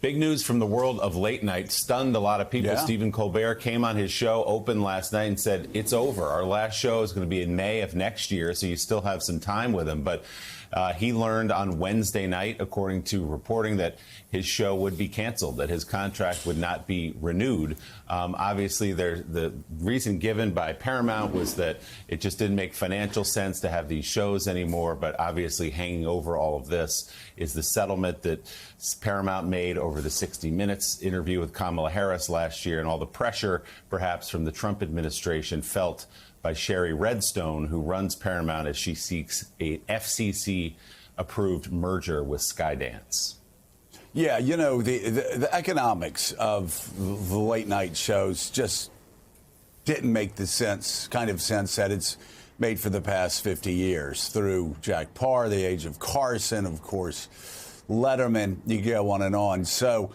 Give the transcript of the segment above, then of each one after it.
Big news from the world of late night stunned a lot of people. Yeah. Stephen Colbert came on his show, opened last night, and said, it's over. Our last show is going to be in May of next year, so you still have some time with him. But he learned on Wednesday night, according to reporting, that his show would be canceled, that his contract would not be renewed. Obviously, the reason given by Paramount was that it just didn't make financial sense to have these shows anymore. But obviously, hanging over all of this is the settlement that Paramount made over the 60 Minutes interview with Kamala Harris last year, and all the pressure, perhaps, from the Trump administration felt by Sherry Redstone, who runs Paramount, as she seeks a FCC-approved merger with Skydance. Yeah, you know, the economics of the late night shows just didn't make the kind of sense that it's made for the past 50 years through Jack Paar, the age of Carson, of course, Letterman, you go on and on. So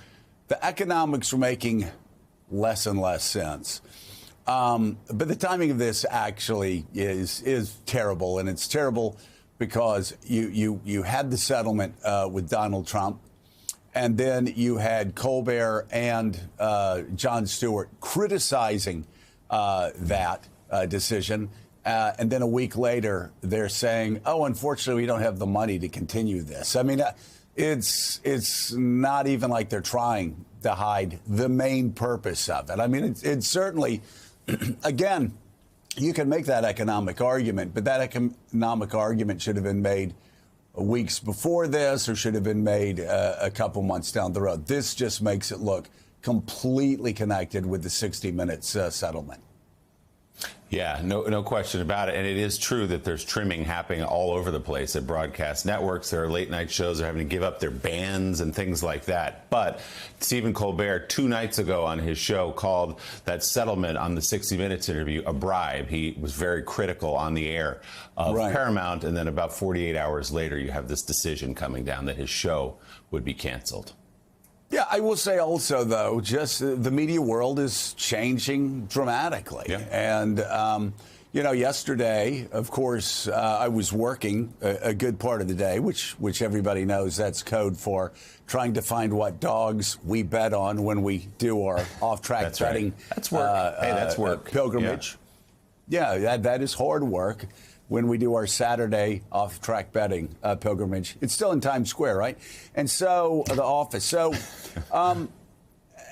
the economics were making less and less sense. But the timing of this actually is terrible, and it's terrible because you had the settlement with Donald Trump, and then you had Colbert and Jon Stewart criticizing that decision, and then a week later they're saying, "Oh, unfortunately, we don't have the money to continue this." I mean, it's not even like they're trying to hide the main purpose of it. I mean, it's certainly. Again, you can make that economic argument, but that economic argument should have been made weeks before this, or should have been made a couple months down the road. This just makes it look completely connected with the 60 Minutes settlement. Yeah, no question about it. And it is true that there's trimming happening all over the place at broadcast networks. There are late night shows that are having to give up their bands and things like that. But Stephen Colbert, 2 nights ago on his show, called that settlement on the 60 Minutes interview a bribe. He was very critical on the air of Paramount. And then about 48 hours later, you have this decision coming down that his show would be canceled. Yeah, I will say also, though, just the media world is changing dramatically. Yeah. And, you know, yesterday, of course, I was working a good part of the day, which everybody knows that's code for trying to find what dogs we bet on when we do our off-track betting. Right. That's work. Hey, that's work. Pilgrimage. Yeah, that is hard work. When we do our Saturday off-track betting pilgrimage. It's still in Times Square, right? And so, the office. So, but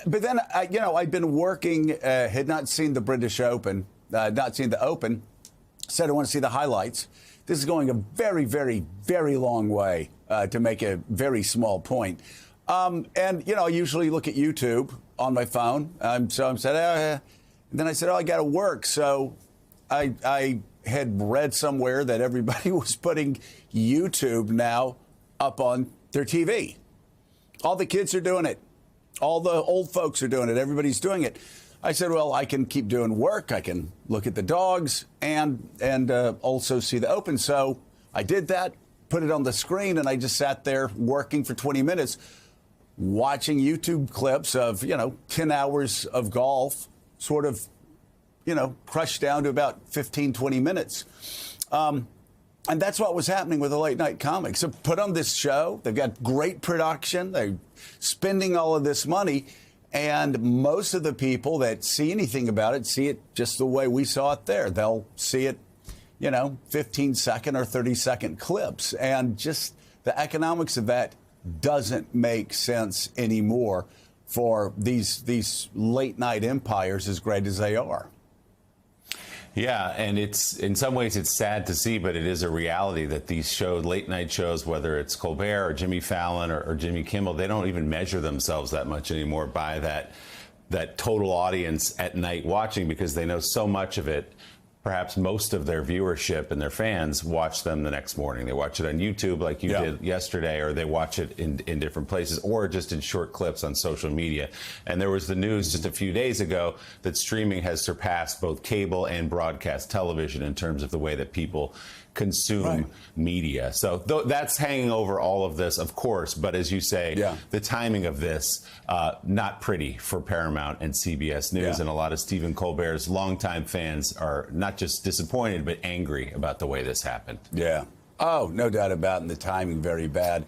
then, you know, I'd been working, had not seen the British Open, not seen the Open, said I want to see the highlights. This is going a very, very, very long way to make a very small point. And, you know, I usually look at YouTube on my phone. So I said, and then I said, I got to work. So I had read somewhere that everybody was putting YouTube now up on their TV. All the kids are doing it. All the old folks are doing it. Everybody's doing it. I said, well, I can keep doing work. I can look at the dogs and also see the Open. So I did that, put it on the screen, and I just sat there working for 20 minutes, watching YouTube clips of, 10 hours of golf, sort of, crushed down to about 15, 20 minutes. And that's what was happening with the late night comics. So put on this show. They've got great production. They're spending all of this money. And most of the people that see anything about it see it just the way we saw it there. They'll see it, 15-second or 30-second clips. And just the economics of that doesn't make sense anymore for these late night empires as great as they are. Yeah, and it's in some ways it's sad to see, but it is a reality that these shows, late night shows, whether it's Colbert or Jimmy Fallon or Jimmy Kimmel, they don't even measure themselves that much anymore by that total audience at night watching, because they know so much of it. Perhaps most of their viewership and their fans watch them the next morning. They watch it on YouTube like you did yesterday, or they watch it in different places, or just in short clips on social media. And there was the news just a few days ago that streaming has surpassed both cable and broadcast television in terms of the way that people consume media. So that's hanging over all of this, of course. But as you say, the timing of this, not pretty for Paramount and CBS News. And a lot of Stephen Colbert's longtime fans are not just disappointed, but angry about the way this happened. Yeah. Oh, no doubt about it. And the timing very bad.